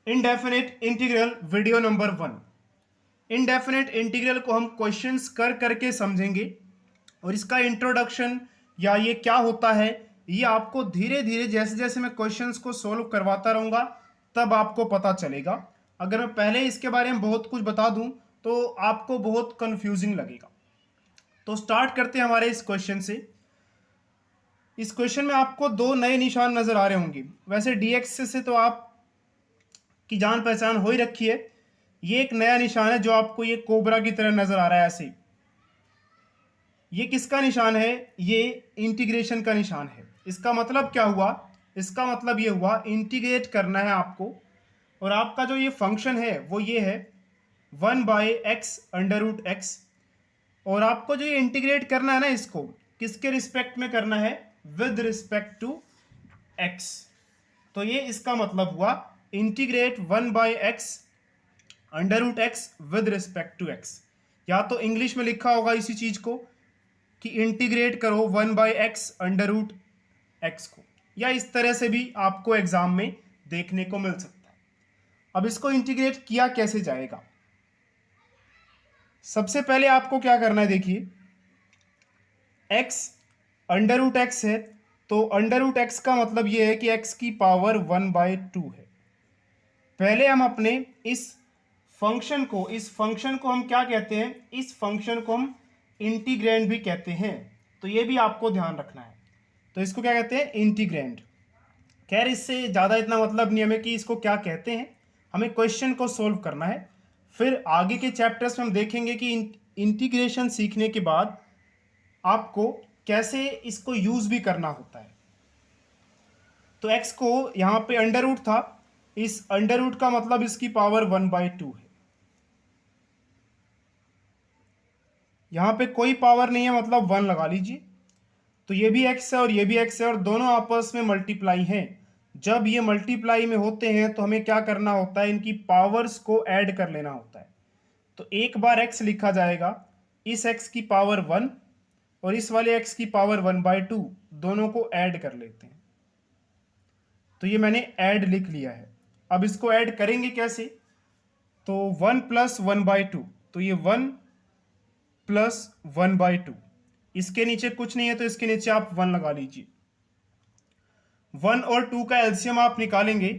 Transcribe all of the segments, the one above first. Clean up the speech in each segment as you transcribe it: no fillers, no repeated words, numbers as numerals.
Indefinite integral video number 1। Indefinite integral को हम questions कर करके समझेंगे और इसका इंट्रोडक्शन या ये क्या होता है ये आपको धीरे धीरे जैसे जैसे मैं क्वेश्चंस को सॉल्व करवाता रहूँगा तब आपको पता चलेगा। अगर मैं पहले इसके बारे में बहुत कुछ बता दूं तो आपको बहुत कंफ्यूजिंग लगेगा। तो स्टार्ट करते हैं हमारे इस क्वेश्चन से। इस क्वेश्चन में आपको दो नए निशान नजर आ रहे होंगे। वैसे dx से तो आप की जान पहचान हो ही रखी है। ये एक नया निशान है जो आपको ये कोबरा की तरह नजर आ रहा है ऐसे। ये किसका निशान है? ये इंटीग्रेशन का निशान है। इसका मतलब क्या हुआ? इसका मतलब ये हुआ इंटीग्रेट करना है आपको और आपका जो ये फंक्शन है वो ये है 1/x√x। और आपको जो ये इंटीग्रेट करना है ना इसको किसके रिस्पेक्ट में करना है? With respect to x। तो ये इसका मतलब हुआ integrate 1/x√x with respect to x। या तो इंग्लिश में लिखा होगा इसी चीज को कि इंटीग्रेट करो 1/x√x को, या इस तरह से भी आपको एग्जाम में देखने को मिल सकता है। अब इसको इंटीग्रेट किया कैसे जाएगा? सबसे पहले आपको क्या करना है, देखिए x √x है तो √x का मतलब यह है कि x की पावर 1/2 है। पहले हम अपने इस फंक्शन को हम क्या कहते हैं? इस फंक्शन को हम इंटीग्रैंड भी कहते हैं। तो ये भी आपको ध्यान रखना है। तो इसको क्या कहते हैं? इंटीग्रैंड। खैर इससे ज़्यादा इतना मतलब नहीं हमें कि इसको क्या कहते हैं, हमें क्वेश्चन को सोल्व करना है। फिर आगे के चैप्टर्स में हम देखेंगे कि इंटीग्रेशन सीखने के बाद आपको कैसे इसको यूज़ भी करना होता है। तो x को यहाँ पे अंडर रूट था, इस अंडर रूट का मतलब इसकी पावर 1/2 है। यहाँ पे कोई पावर नहीं है मतलब 1 लगा लीजिए। तो ये भी x है और ये भी x है और दोनों आपस में मल्टीप्लाई हैं। जब ये मल्टीप्लाई में होते हैं तो हमें क्या करना होता है? इनकी पावर्स को ऐड कर लेना होता है। तो एक बार x लिखा जाएगा, इस x की पावर 1 और इस वाले x की पावर 1/2, दोनों को ऐड कर लेते हैं। तो ये मैंने ऐड लिख लिया है। अब इसको ऐड करेंगे कैसे? तो 1 + 1/2, तो ये 1 + 1/2, इसके नीचे कुछ नहीं है तो इसके नीचे आप 1 लगा लीजिए। 1 और 2 का एलसीएम आप निकालेंगे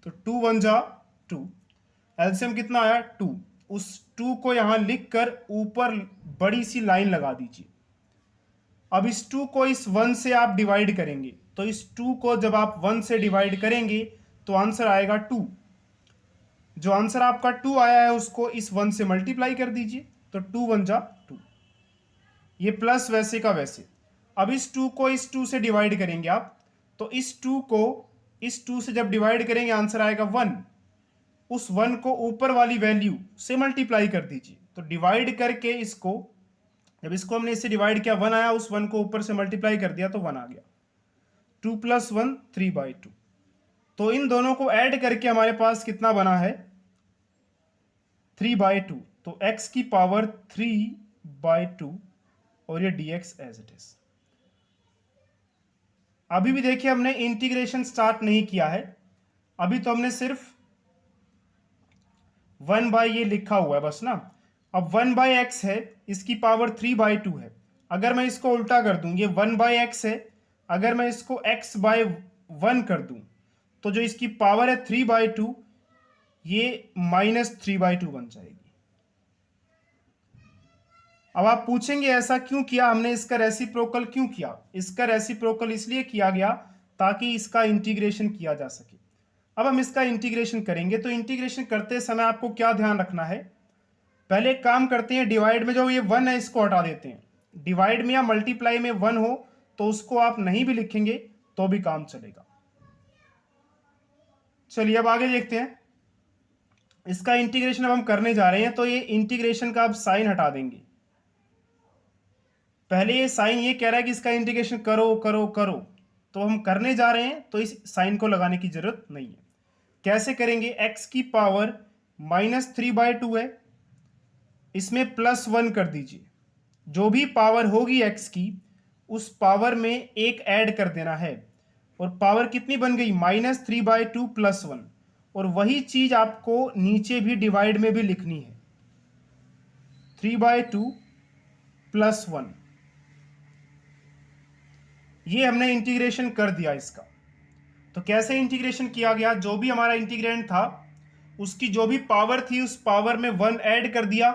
तो 2 1 जा 2, एलसीएम कितना आया? 2। उस 2 को यहां लिखकर ऊपर बड़ी सी लाइन लगा दीजिए। अब इस 2 को इस 1 से आप डिवाइड करेंगे, तो इस 2 को जब आप 1 से डिवाइड करेंगे तो आंसर आएगा 2। जो आंसर आपका 2 आया है उसको इस 1 से मल्टीप्लाई कर दीजिए, तो 2 1 जा 2। ये प्लस वैसे का वैसे। अब इस 2 को इस 2 से डिवाइड करेंगे आप, तो इस 2 को इस 2 से जब डिवाइड करेंगे आंसर आएगा 1। उस 1 को ऊपर वाली वैल्यू से मल्टीप्लाई कर दीजिए। तो डिवाइड करके इसको, जब इसको हमने इससे डिवाइड किया 1 आया, उस 1 को ऊपर से मल्टीप्लाई कर दिया तो 1 आ गया। 2 + 1 3/2। तो इन दोनों को ऐड करके हमारे पास कितना बना है? 3/2। तो x की पावर 3/2 और ये dx एज इट इज। अभी भी देखिए हमने इंटीग्रेशन स्टार्ट नहीं किया है, अभी तो हमने सिर्फ 1 ये लिखा हुआ है बस ना। अब 1/x है, इसकी पावर 3/2 है। अगर मैं इसको उल्टा कर दूं, ये 1/x है, अगर मैं इसको x/1 कर दूं तो जो इसकी पावर है 3/2 ये -3/2 बन जाएगी। अब आप पूछेंगे ऐसा क्यों किया हमने, इसका रेसिप्रोकल क्यों किया? इसका रेसिप्रोकल इसलिए किया गया ताकि इसका इंटीग्रेशन किया जा सके। अब हम इसका इंटीग्रेशन करेंगे तो इंटीग्रेशन करते समय आपको क्या ध्यान रखना है? पहले एक काम करते हैं, डिवाइड में जो ये 1 है इसको हटा देते हैं। डिवाइड में या मल्टीप्लाई में 1 हो तो उसको आप नहीं भी लिखेंगे तो भी काम चलेगा। चलिए अब आगे देखते हैं। इसका इंटीग्रेशन अब हम करने जा रहे हैं, तो ये इंटीग्रेशन का अब साइन हटा देंगे। पहले ये साइन ये कह रहा है कि इसका इंटीग्रेशन करो करो करो, तो हम करने जा रहे हैं तो इस साइन को लगाने की जरूरत नहीं है। कैसे करेंगे? x की पावर -3/2 है, इसमें +1 कर दीजिए। जो भी पावर होगी x की उस पावर में एक ऐड कर देना है और पावर कितनी बन गई -3/2 + 1। और वही चीज आपको नीचे भी डिवाइड में भी लिखनी है, 3/2 + 1। ये हमने इंटीग्रेशन कर दिया इसका। तो कैसे इंटीग्रेशन किया गया, जो भी हमारा इंटीग्रेंड था उसकी जो भी पावर थी उस पावर में 1 ऐड कर दिया,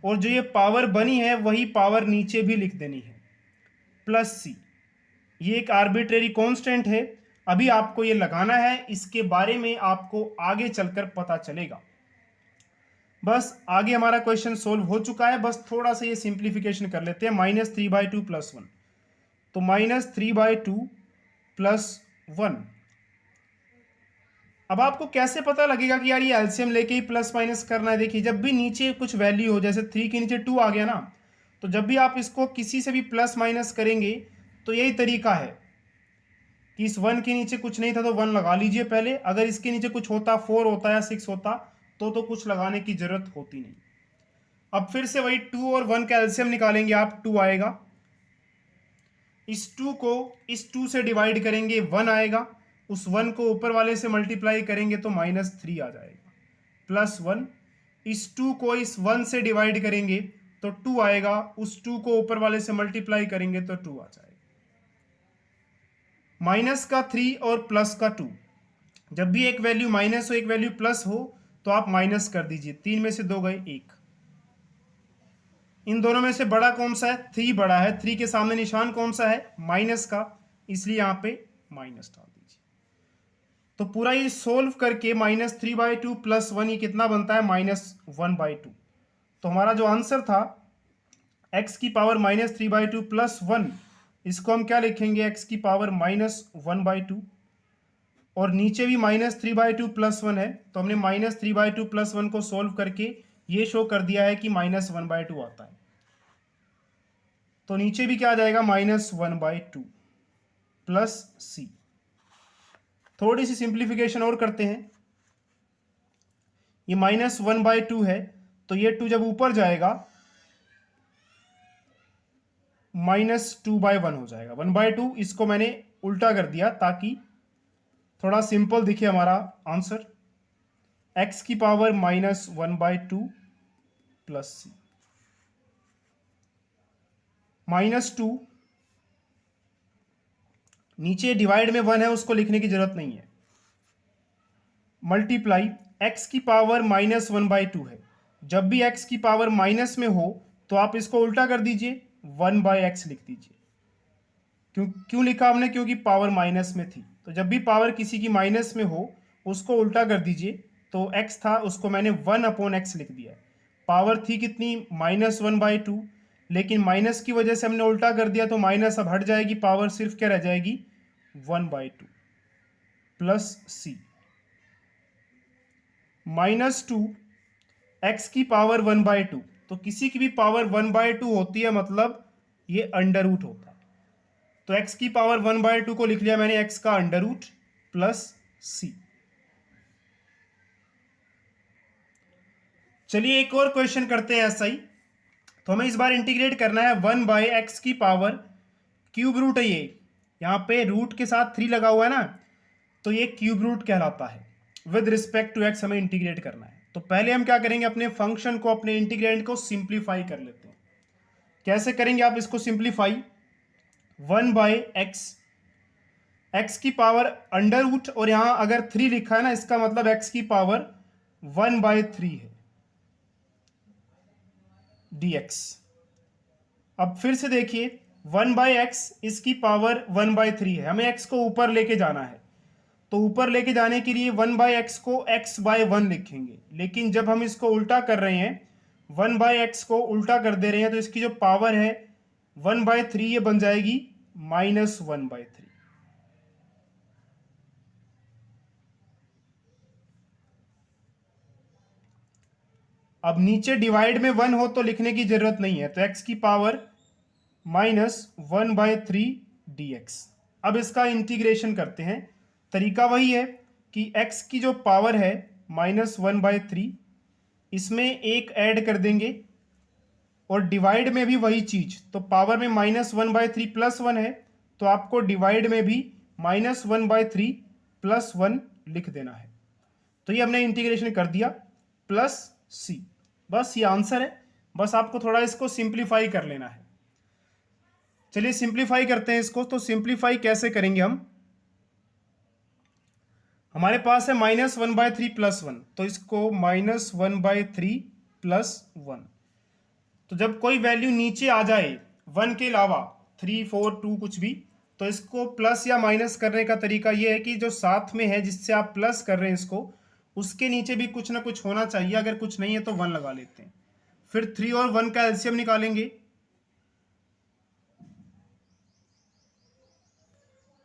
और जो ये पावर बनी है वही पावर नीचे भी लिख देनी है, +c। ये एक आर्बिट्रेरी कांस्टेंट है, अभी आपको ये लगाना है, इसके बारे में आपको आगे चलकर पता चलेगा। बस आगे हमारा क्वेश्चन सोल्व हो चुका है, बस थोड़ा सा ये सिंप्लीफिकेशन कर लेते हैं। -3/2 + 1, तो -3/2 + 1। अब आपको कैसे पता लगेगा कि यार ये एलसीएम लेके ही प्लस माइनस करना है। देखिए जब भी नीचे कुछ वैल्यू हो, जैसे 3 के नीचे 2 आ गया ना, तो जब भी आप इसको किसी से भी प्लस माइनस करेंगे तो यही तरीका है कि इस 1 के नीचे कुछ नहीं था तो 1 लगा लीजिए पहले, अगर इसके नीचे कुछ होता 4 होता या 6 होता तो कुछ लगाने की जरूरत होती नहीं। अब फिर से वही 2 और 1 का एलसीएम निकालेंगे आप, 2 आएगा, इस 2 को इस 2 से डिवाइड करेंगे 1 आएगा, उस 1 को ऊपर वाले से मल्टीप्लाई करेंगे तो -3 आ जाएगा, +1। इस 2 को इस 1 से डिवाइड करेंगे तो 2 आएगा, उस 2 को ऊपर वाले से मल्टीप्लाई करेंगे तो 2 आ जाएगा। माइनस का 3 और प्लस का 2, जब भी एक वैल्यू माइनस हो एक वैल्यू प्लस हो तो आप माइनस कर दीजिए, 3 में से 2 गए 1। इन दोनों में से बड़ा कौन सा है, 3 बड़ा है, 3 के सामने निशान कौन सा है, माइनस का, इसलिए यहां पे माइनस डाल दीजिए। तो पूरा ये सोल्व करके -3/2 + 1 ये कितना बनता है, -1/2। तो हमारा जो आंसर था x की पावर -3/2 + 1, इसको हम क्या लिखेंगे, x की पावर -1/2, और नीचे भी -3/2 + 1 है, तो हमने -3/2 + 1 को सोल्व करके ये शो कर दिया है कि -1/2 आता है। तो नीचे भी क्या आ जाएगा, -1/2 + c। थोड़ी सी सिंप्लीफिकेशन और करते हैं, ये -1/2 है, तो ये 2 जब ऊपर जाएगा -2/1 हो जाएगा, 1/2। इसको मैंने उल्टा कर दिया ताकि थोड़ा सिंपल दिखे हमारा आंसर। x की पावर -1/2 + c, -2 नीचे डिवाइड में 1 है उसको लिखने की जरूरत नहीं है, मल्टीप्लाई x की पावर -1/2 है। जब भी x की पावर माइनस में हो तो आप इसको उल्टा कर दीजिए, 1/x लिख दीजिए। क्यों लिखा हमने, क्योंकि पावर माइनस में थी, तो जब भी पावर किसी की माइनस में हो उसको उल्टा कर दीजिए। तो x था उसको मैंने 1/x लिख दिया है। पावर थी कितनी, -1/2, लेकिन माइनस की वजह से हमने उल्टा कर दिया तो माइनस अब हट जाएगी, पावर सिर्फ क्या रह जाएगी, 1/2 + c, -2 x की पावर 1/2। तो किसी की भी पावर 1/2 होती है मतलब ये अंडर रूट होता है। तो x की पावर 1/2 को लिख लिया मैंने, x का अंडर रूट + c। चलिए एक और क्वेश्चन करते हैं ऐसा ही। तो हमें इस बार इंटीग्रेट करना है 1/x की पावर क्यूब रूट है, ये यहाँ पे रूट के साथ 3 लगा हुआ है ना, तो ये क्यूब रूट कहलाता है। विद रिस्पेक्ट टू x हमें इंटीग्रेट करना है। तो पहले हम क्या करेंगे, अपने फंक्शन को, अपने इंटीग्रेंड को सिंप्लीफाई कर लेते हैं। कैसे करेंगे आप इसको सिंप्लीफाई, 1/x, x की पावर अंडर रूट, और यहां अगर 3 लिखा है ना, इसका मतलब x की पावर 1/3 है, dx। अब फिर से देखिए 1/x, इसकी पावर 1/3 है, हमें x को ऊपर लेके जाना है। तो ऊपर लेके जाने के लिए 1/x को x/1 लिखेंगे, लेकिन जब हम इसको उल्टा कर रहे हैं, 1/x को उल्टा कर दे रहे हैं, तो इसकी जो पावर है 1/3 ये बन जाएगी -1/3। अब नीचे डिवाइड में 1 हो तो लिखने की जरूरत नहीं है, तो x की पावर -1/3 dx। अब इसका इंटीग्रेशन करते हैं। तरीका वही है कि x की जो पावर है -1/3, इसमें एक ऐड कर देंगे, और डिवाइड में भी वही चीज, तो पावर में -1/3 + 1 है, तो आपको डिवाइड में भी -1/3 प्लस 1 लिख देना है। तो ये हमने इंटीग्रेशन कर दिया प्लस सी। बस ये आंसर है, बस आपको थोड़ा इसको सिंप्लीफाई कर लेना है। चलिए सिंप्लीफाई करते हैं इसको। तो सिंप्लीफाई कैसे करेंगे हम, हमारे पास है -1/3 प्लस 1, तो इसको -1/3 प्लस 1। तो जब कोई वैल्यू नीचे आ जाए 1 के अलावा, 3, 4, 2 कुछ भी, तो इसको प्लस या माइनस करने का तरीका ये है कि जो साथ में है जिससे आप प्लस कर रहे हैं इसको, उसके नीचे भी कुछ ना कुछ होना चाहिए। अगर कुछ नहीं है तो 1 लगा लेते हैं। फिर 3 और 1 का एलसीएम निकालेंगे।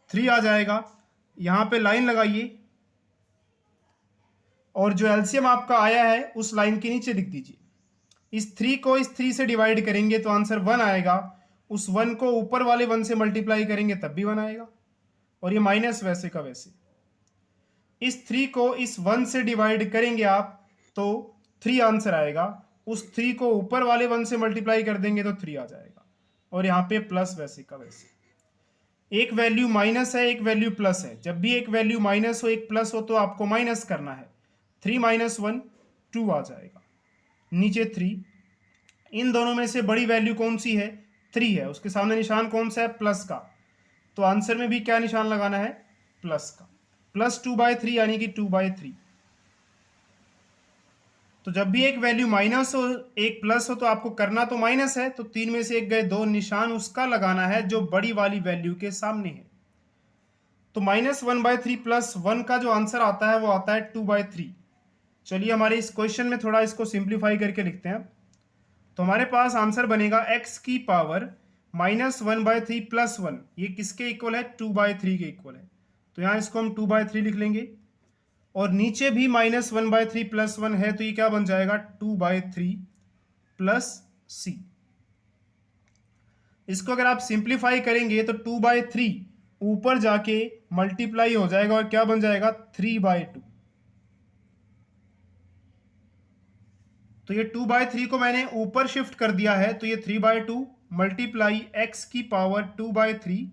3 आ जाएगा, यहां पे लाइन लगाइए और जो एलसीएम आपका आया है उस लाइन के नीचे लिख दीजिए। इस 3 को इस 3 से डिवाइड करेंगे तो आंसर 1 आएगा। उस 1 को ऊपर वाले 1 से मल्टीप्लाई करेंगे तब भी 1 आएगा। और ये माइनस वैसे का वैसे। इस 3 को इस 1 से डिवाइड करेंगे आप तो 3 आंसर आएगा। उस 3 को ऊपर वाले 1 से मल्टीप्लाई कर देंगे तो 3 आ जाएगा। और यहाँ पे प्लस वैसे का वैसे। एक वैल्यू माइनस है, एक वैल्यू प्लस है। जब भी एक वैल्यू माइनस हो एक प्लस हो तो आपको माइनस करना है। 3 - 1 2 आ जाएगा। नीचे 3, इन दोनों में से बड़ी वैल्यू कौन सी है, 3 है। उसके सामने निशान कौन सा है, प्लस का। तो आंसर में भी क्या निशान लगाना है, प्लस का। प्लस 2/3 यानी कि 2/3। तो जब भी एक वैल्यू माइनस हो एक प्लस हो तो आपको करना तो माइनस है, तो 3 में से एक गए 2, निशान उसका लगाना है जो बड़ी वाली वैल्यू के सामने है। तो -1/3 प्लस 1 का जो आंसर आता है वो आता है 2/3। चलिए हमारे इस क्वेश्चन में थोड़ा इसको सिंप्लीफाई करके लिखते हैं। तो हमारे पास आंसर बनेगा x की पावर -1/3 प्लस 1। ये किसके इक्वल है, 2/3 के इक्वल है। तो यहाँ इसको हम 2/3 लिख लेंगे। और नीचे भी -1/3 प्लस 1 है तो ये क्या बन जाएगा, 2/3 प्लस c। इसको अगर आप सिंप्लीफाई करेंगे तो 2/3 ऊपर जाके मल्टीप्लाई हो जाएगा और क्या बन जाएगा, 3/2। तो ये 2/3 को मैंने ऊपर शिफ्ट कर दिया है तो ये 3/2 मल्टीप्लाई x की पावर 2/3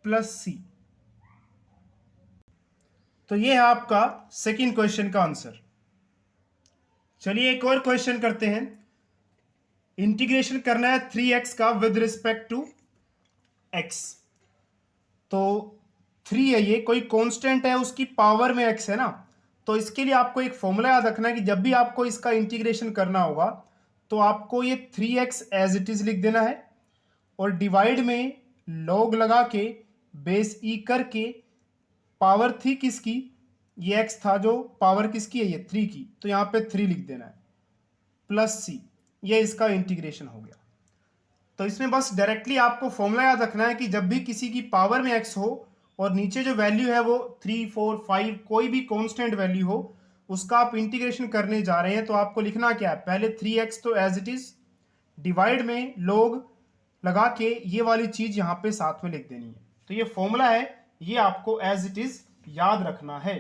प्लस c। तो ये है आपका सेकंड क्वेश्चन का आंसर। चलिए एक और क्वेश्चन करते हैं। इंटीग्रेशन करना है 3x का विद रिस्पेक्ट टू x। तो 3 है, ये कोई कांस्टेंट है, उसकी पावर में x है ना। तो इसके लिए आपको एक फॉर्मूला याद रखना है कि जब भी आपको इसका इंटीग्रेशन करना होगा तो आपको ये 3x एज इट इज लिख देना है और डिवाइड में लॉग लगा के बेस ई करके पावर थी किसकी, ये x था, जो पावर किसकी है, ये 3 की, तो यहाँ पे 3 लिख देना है प्लस c। ये इसका इंटीग्रेशन हो गया। तो इसमें बस डायरेक्टली आपको फॉर्मूला याद रखना है कि जब भी किसी की पावर में x हो और नीचे जो वैल्यू है वो 3, 4, 5 कोई भी कांस्टेंट वैल्यू हो, उसका आप इंटीग्रेशन करने जा रहे हैं तो आपको लिखना क्या है, पहले 3x तो एज इट इज, डिवाइड में लोग लगा के ये वाली चीज यहाँ पे साथ में लिख देनी है। तो ये फॉर्मूला है, ये आपको एज इट इज याद रखना है।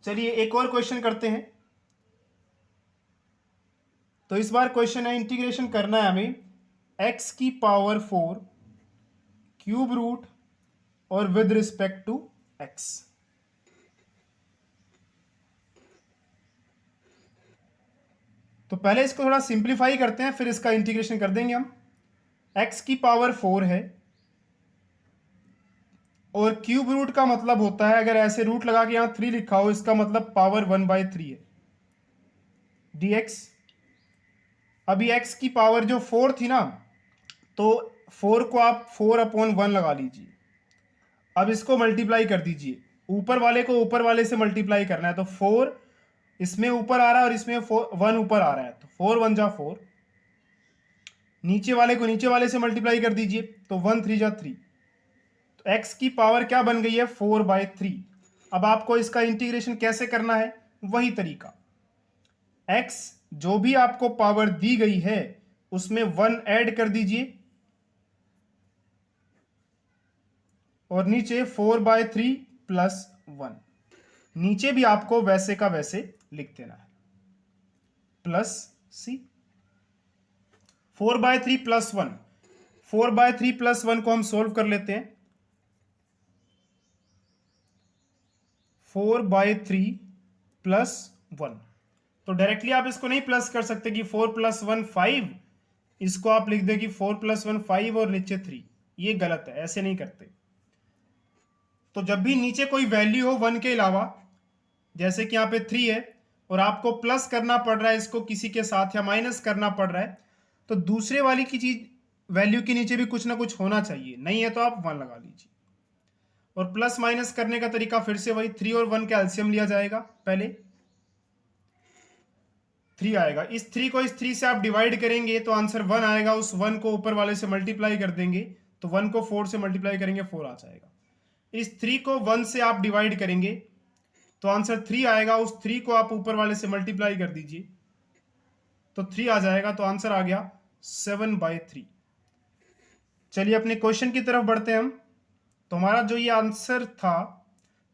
चलिए एक और क्वेश्चन करते हैं। तो इस बार क्वेश्चन है, इंटीग्रेशन करना है हमें x की पावर 4 क्यूब रूट और विद रिस्पेक्ट टू x। तो पहले इसको थोड़ा सिंप्लीफाई करते हैं फिर इसका इंटीग्रेशन कर देंगे हम। x की पावर 4 है और क्यूब रूट का मतलब होता है, अगर ऐसे रूट लगा के यहां 3 लिखा हो इसका मतलब पावर 1/3 है dx। अभी x की पावर जो 4 थी ना, तो 4 को आप 4/1 लगा लीजिए। अब इसको मल्टीप्लाई कर दीजिए, ऊपर वाले को ऊपर वाले से मल्टीप्लाई करना है। तो 4 इसमें ऊपर आ रहा है और इसमें 1 ऊपर आ रहा है, तो 4 1 जा 4। नीचे वाले को नीचे वाले से मल्टीप्लाई कर दीजिए तो 1 3 जा 3। तो x की पावर क्या बन गई है, 4/3। अब आपको इसका इंटीग्रेशन कैसे करना है, वही तरीका। x जो भी आपको पावर दी गई है उसमें 1 ऐड कर दीजिए और नीचे 4/3 प्लस 1। नीचे भी आपको वैसे का वैसे लिख देना है प्लस c। 4/3 प्लस 1, 4/3 प्लस 1 को हम सोल्व कर लेते हैं। 4/3 प्लस 1। तो डायरेक्टली आप इसको नहीं प्लस कर सकते कि 4 + 1 5, इसको आप लिख दें कि 4 + 1 5 और नीचे 3। ये गलत है, ऐसे नहीं करते। तो जब भी नीचे कोई वैल्यू हो 1 के अलावा, जैसे कि यहाँ पे 3 है और आपको प्लस करना पड़ रहा है इसको किसी के साथ या माइनस करना पड़ रहा है, तो दूसरे वाली की चीज वैल्यू के नीचे भी कुछ ना कुछ होना चाहिए, नहीं है तो आप 1 लगा लीजिए। और प्लस माइनस करने का तरीका फिर से वही, 3 और 1 का एलसीएम लिया जाएगा। पहले 3 आएगा, इस 3 को इस 3 से आप डिवाइड करेंगे तो आंसर 1 आएगा। उस 1 को ऊपर वाले से मल्टीप्लाई कर देंगे तो 1 को 4 से मल्टीप्लाई करेंगे 4 आ जाएगा। इस 3 को 1 से आप डिवाइड करेंगे तो आंसर 3 आएगा। उस 3 को आप ऊपर वाले से मल्टीप्लाई कर दीजिए तो 3 आ जाएगा। तो आंसर आ गया 7/3। चलिए अपने क्वेश्चन की तरफ बढ़ते हैं हम। तो हमारा जो ये आंसर था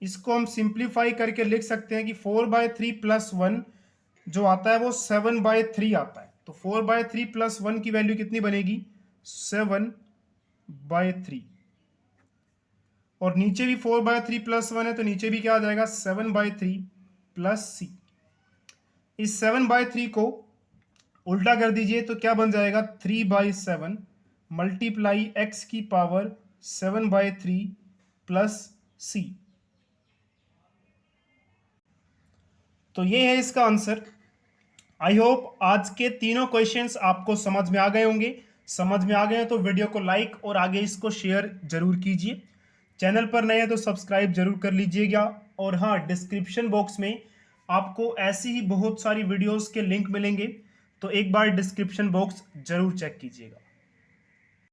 इसको हम सिंप्लीफाई करके लिख सकते हैं कि 4/3 + 1 जो आता है वो 7/3 आता है। तो 4/3 + 1 की वैल्यू कितनी बनेगी? 7/3। और नीचे भी 4/3 + 1 है तो नीचे भी क्या आ जाएगा? 7/3 + c। इस 7/3 को उल्टा कर दीजिए तो क्या बन जाएगा? 3/7 मल्टीप्लाई x की पावर 7/3 + c। तो ये है इसका आंसर। आई होप आज के तीनों क्वेश्चंस आपको समझ में आ गए होंगे। समझ में आ गए हैं तो वीडियो को लाइक और आगे इसको शेयर जरूर कीजिए। चैनल पर नए हैं तो सब्सक्राइब जरूर कर लीजिएगा। और हाँ, डिस्क्रिप्शन बॉक्स में आपको ऐसी ही बहुत सारी वीडियोस के लिंक मिलेंगे, तो एक बार डिस्क्रिप्शन बॉक्स जरूर चेक कीजिएगा।